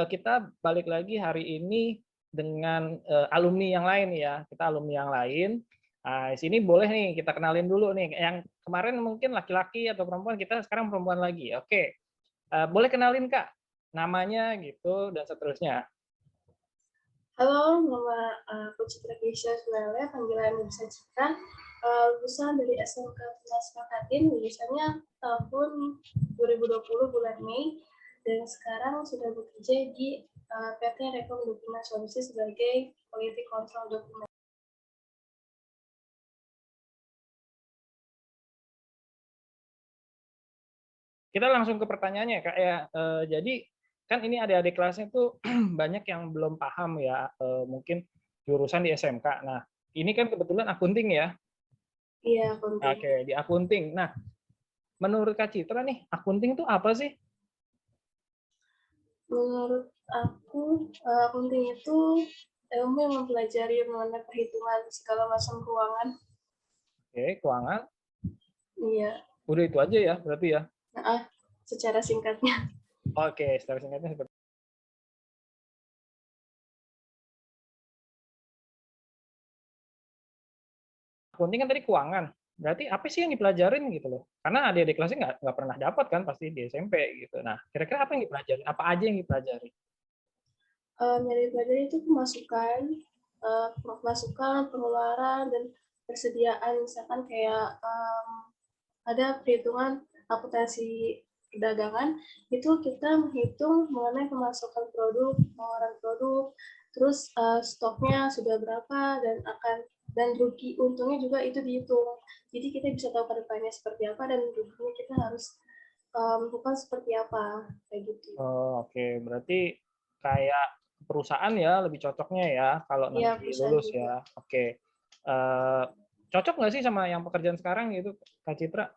kita balik lagi hari ini dengan alumni yang lain ya. Kita alumni yang lain. Nah, di sini boleh nih kita kenalin dulu nih. Yang kemarin mungkin laki-laki atau perempuan, kita sekarang perempuan lagi. Oke. Boleh kenalin Kak, namanya gitu dan seterusnya. Halo, nama aku Citra Keisha Sulele, panggilan bisa Citra. Lulusan dari SMK Tunas Makatin, lulusannya tahun 2020 bulan Mei, dan sekarang sudah bekerja di PT Rekom Dokumen Solusi sebagai Quality Control Dokumen. Kita langsung ke pertanyaannya Kak ya. Jadi kan ini adik-adik kelasnya tuh banyak yang belum paham ya, mungkin jurusan di SMK. Nah, ini kan kebetulan akunting ya. Iya, akunting. Oke, di akunting. Nah, menurut Kak Citra nih, akunting itu apa sih? Menurut aku, akunting itu ilmu yang mempelajari mengenai perhitungan segala macam keuangan. Oke, keuangan. Iya, Udah itu aja ya, berarti ya. nah, secara singkatnya. Oke, secara singkatnya seperti akunting kan tadi keuangan. Berarti apa sih yang dipelajarin gitu loh? Karena adik-adik kelasnya nggak pernah dapat kan pasti di SMP gitu. Nah, kira-kira apa yang dipelajari? Apa aja yang dipelajari? Yang dipelajari itu pemasukan, pengeluaran, dan persediaan. Misalkan kayak ada perhitungan akuntansi perdagangan, itu kita menghitung mengenai pemasukan produk, pengeluaran produk, terus stoknya sudah berapa, dan rugi untungnya juga itu dihitung. Jadi kita bisa tahu ke depannya seperti apa, dan ruginya kita harus melakukan seperti apa, kayak gitu. Oh, oke. Berarti kayak perusahaan ya lebih cocoknya ya kalau Iya, nanti perusahaan lulus juga. ya. Oke. Eh, Cocok nggak sih sama yang pekerjaan sekarang gitu, Kak Citra?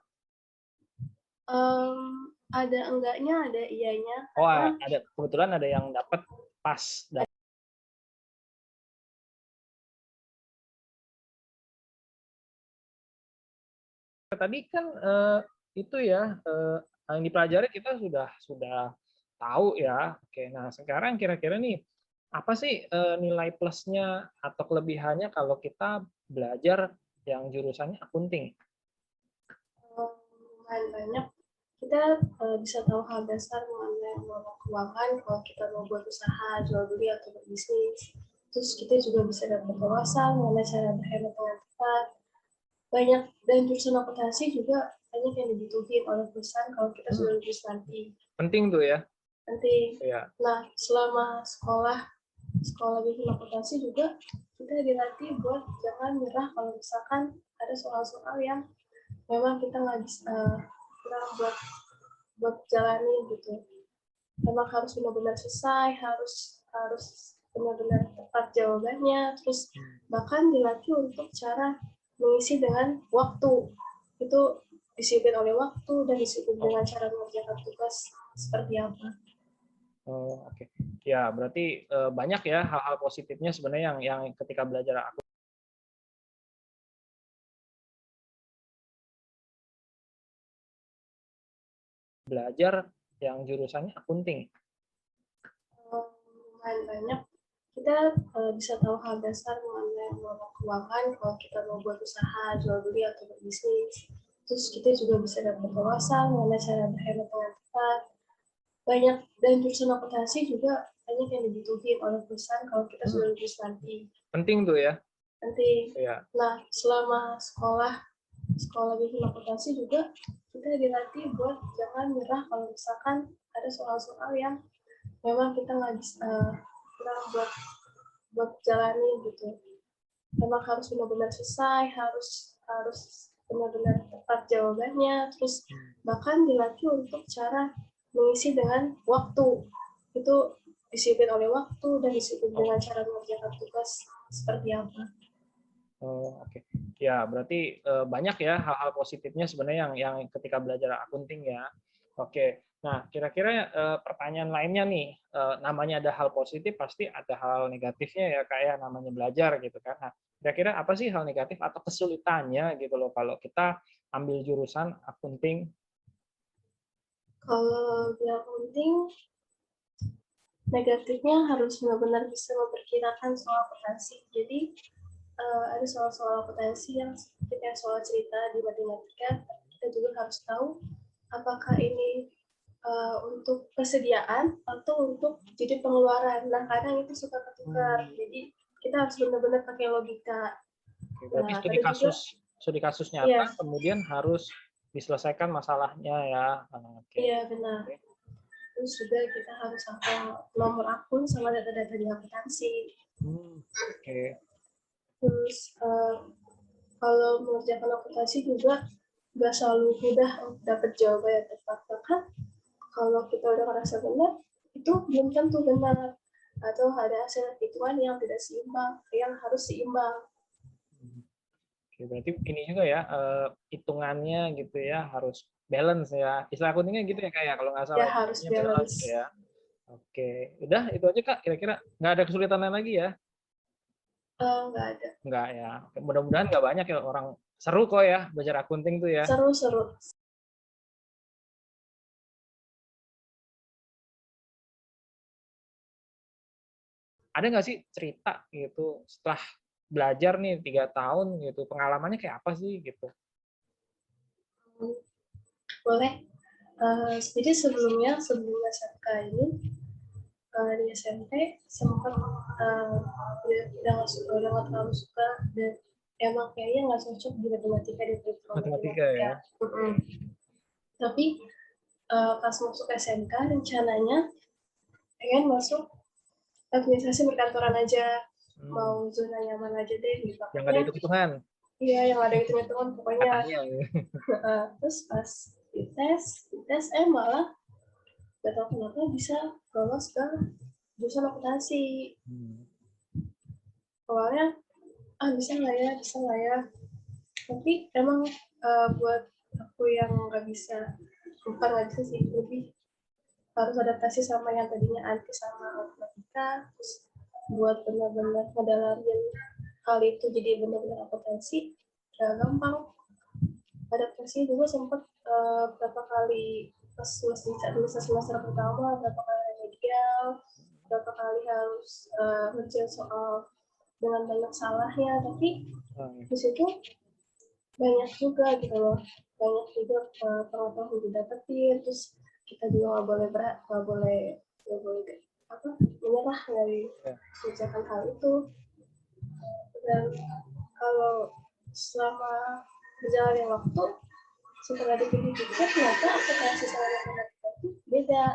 Ada enggaknya, ada iyanya, Oh, karena ada kebetulan ada yang dapat pas. Tadi kan itu ya yang dipelajari kita sudah tahu ya. Oke, nah sekarang kira-kira nih apa sih nilai plusnya atau kelebihannya kalau kita belajar yang jurusannya akunting? lumayan banyak. Kita bisa tahu hal dasar mengenai keuangan kalau kita mau buat usaha, jual beli, atau berbisnis. Terus kita juga bisa dapat wawasan mengenai cara berhemat dengan tepat. Banyak, dan jurusan akuntansi juga banyak yang dibutuhin oleh perusahaan kalau kita sudah lulus nanti. Penting tuh ya. Nanti, Ya. nah selama sekolah bikin akuntansi juga kita dilatih buat jangan nyerah kalau misalkan ada soal-soal yang memang kita nggak bisa kurang buat jalani gitu. Memang harus benar-benar selesai, harus benar-benar tepat jawabannya, terus bahkan dilatih untuk cara mengisi dengan waktu. Itu disiplin oleh waktu dan disiplin dengan cara mengerjakan tugas seperti apa. Oh, oke. Ya, berarti banyak ya hal-hal positifnya sebenarnya yang ketika belajar aku belajar yang jurusannya akunting. Lumayan banyak. Kita bisa tahu hal dasar mengenai keuangan kalau kita mau buat usaha, jual beli, atau berbisnis. Terus kita juga bisa dapat wawasan mengenai cara berhemat dengan tepat. Banyak, dan jurusan akuntansi juga banyak yang dibutuhin oleh perusahaan kalau kita sudah lulus nanti. Penting tuh ya. Nanti, Ya. nah selama sekolah bikin akuntansi juga kita dilatih buat jangan nyerah kalau misalkan ada soal-soal yang memang kita nggak bisa kurang buat jalani gitu. Memang harus benar-benar selesai, harus benar-benar tepat jawabannya, terus bahkan dilatih untuk cara mengisi dengan waktu. Itu disiplin oleh waktu dan disiplin dengan cara mengerjakan tugas seperti apa. Oh, oke. Ya, berarti banyak ya hal-hal positifnya sebenarnya yang ketika belajar akunting ya. Oke. Nah, kira-kira pertanyaan lainnya nih, namanya ada hal positif pasti ada hal negatifnya ya kayak namanya belajar gitu kan. Nah, kira-kira apa sih hal negatif atau kesulitannya gitu loh kalau kita ambil jurusan akunting? Kalau di akunting negatifnya harus benar-benar bisa memperkirakan soal akuntansi. Jadi ada soal-soal akuntansi yang seperti soal cerita di matematika, kita juga harus tahu apakah ini untuk persediaan atau untuk jadi pengeluaran. Nah, kadang itu suka ketukar. Jadi kita harus benar-benar pakai logika. Berarti Nah, studi kasus nyata, iya, kemudian harus diselesaikan masalahnya ya. iya benar. Terus juga kita harus hafal nomor akun sama data-data di akuntansi. Terus kalau mengerjakan akuntansi juga nggak selalu mudah untuk dapat jawaban yang tepat. Bahkan kalau kita udah merasa benar, itu belum tentu benar. Atau ada hasil hitungan yang tidak seimbang, yang harus seimbang. Oke, berarti ini juga ya, hitungannya gitu ya, harus balance ya. Istilah akuntingnya gitu ya kayak kalau nggak salah. Ya harus Balance balance. ya. Oke, udah itu aja Kak. Kira-kira nggak ada kesulitan lain lagi ya? Nggak ada. Nggak ya. Mudah-mudahan nggak banyak ya orang seru kok ya belajar akunting tuh ya. Seru-seru. Ada nggak sih cerita gitu setelah belajar nih 3 tahun gitu, pengalamannya kayak apa sih gitu? Boleh. Jadi sebelum SMK ini, di SMP sempat udah nggak terlalu suka dan emang kayaknya nggak cocok di matematika di Matematika ya. Tapi pas masuk SMK rencananya pengen masuk administrasi perkantoran aja, mau zona nyaman aja deh gitu. Yang nggak ada hitung-hitungan. Iya, yang ada hitung-hitungan pokoknya. Terus pas dites malah gak tau kenapa bisa lolos ke jurusan akuntansi. Awalnya bisa nggak ya, tapi emang buat aku yang bukan nggak bisa sih, lebih harus adaptasi sama yang tadinya anti sama matematika, terus buat benar-benar ngedalamin hal itu jadi benar-benar akuntansi gak gampang. Adaptasi juga sempat berapa kali pas semester pertama, berapa kali remedial, berapa kali harus ngerjain soal dengan banyak salahnya, tapi di situ banyak juga gitu loh, banyak juga pengetahuan yang didapetin. Terus kita juga nggak boleh menyerah dari mengerjakan hal itu. Dan kalau selama berjalannya waktu, setelah dipikir-pikir ternyata akuntansi sama matematika itu beda.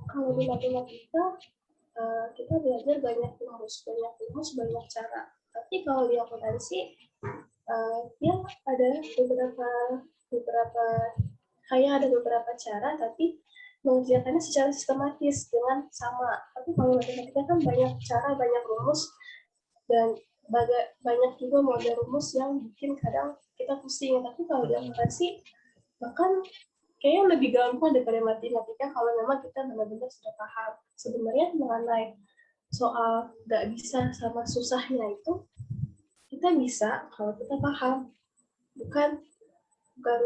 Kalau di matematika kita belajar banyak rumus, banyak cara. Tapi kalau di akuntansi ya ada beberapa cara, tapi mengerjakannya secara sistematis dengan sama. Tapi kalau matematika kan banyak cara, banyak rumus, dan banyak juga model rumus yang bikin kadang kita pusing. Tapi kalau di akuntansi bahkan kayaknya lebih gampang daripada matematika kalau memang kita benar-benar sudah paham. Sebenarnya mengenai soal nggak bisa sama susahnya itu kita bisa kalau kita paham, bukan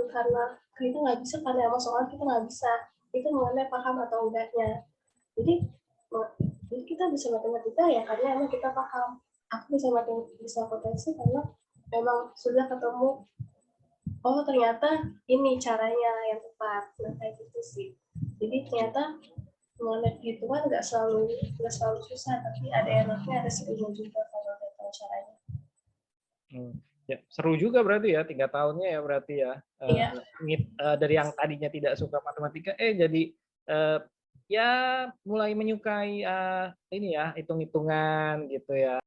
karena kita nggak bisa karena emang soal kita nggak bisa. Itu mengenai paham atau enggaknya. Jadi kita bisa matematika ya karena emang kita paham. Aku bisa akuntansi karena memang sudah ketemu, oh ternyata ini caranya yang tepat. Nah kayak gitu sih. Jadi ternyata mengenai perhitungan nggak selalu susah, tapi ada enaknya, ada serunya juga kalau udah tahu caranya. Ya, seru juga berarti ya 3 tahunnya ya berarti ya. Iya. Dari yang tadinya tidak suka matematika, jadi ya mulai menyukai ini ya hitung-hitungan gitu ya.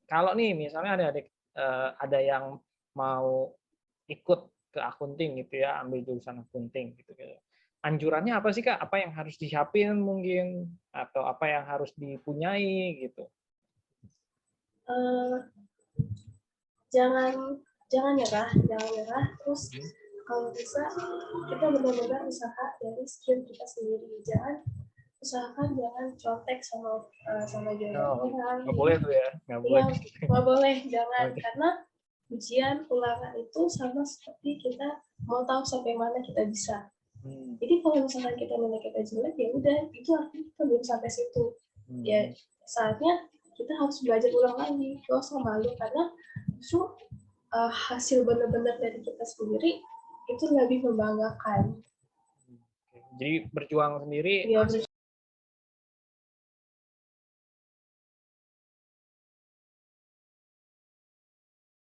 Kalau nih misalnya ada yang mau ikut ke akunting gitu ya, ambil jurusan akunting gitu. Anjurannya apa sih Kak? Apa yang harus disiapin mungkin atau apa yang harus dipunyai gitu? Jangan nyerah. Terus kalau bisa kita benar-benar usaha dari skill kita sendiri. Usahakan jangan contek sama jawaban orang. Nggak boleh tuh ya, nggak boleh. Iya, nggak boleh, jangan. Karena ujian ulangan itu sama seperti kita mau tahu sampai mana kita bisa. Jadi kalau misalkan kita nilai kita jelek, ya udah, itu artinya kita belum sampai situ. Ya saatnya kita harus belajar ulang lagi. Gak usah malu, karena justru hasil benar-benar dari kita sendiri itu lebih membanggakan. Jadi berjuang sendiri. Ya,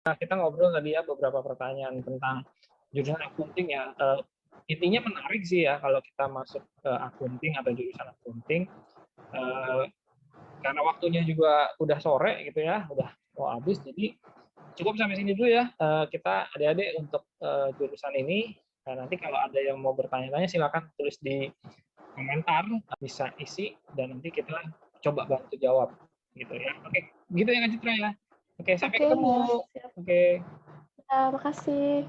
Nah, kita ngobrol tadi ya beberapa pertanyaan tentang jurusan akunting ya. Intinya menarik sih ya kalau kita masuk ke akunting atau jurusan akunting. Karena waktunya juga udah sore gitu ya, udah mau habis. Jadi cukup sampai sini dulu ya kita adik-adik untuk jurusan ini. Nah, nanti kalau ada yang mau bertanya-tanya silakan tulis di komentar, bisa isi dan nanti kita coba bantu jawab gitu ya. Oke, gitu ya Kak Citra ya. Oke, sampai ketemu. ya. Oke. Ya, makasih.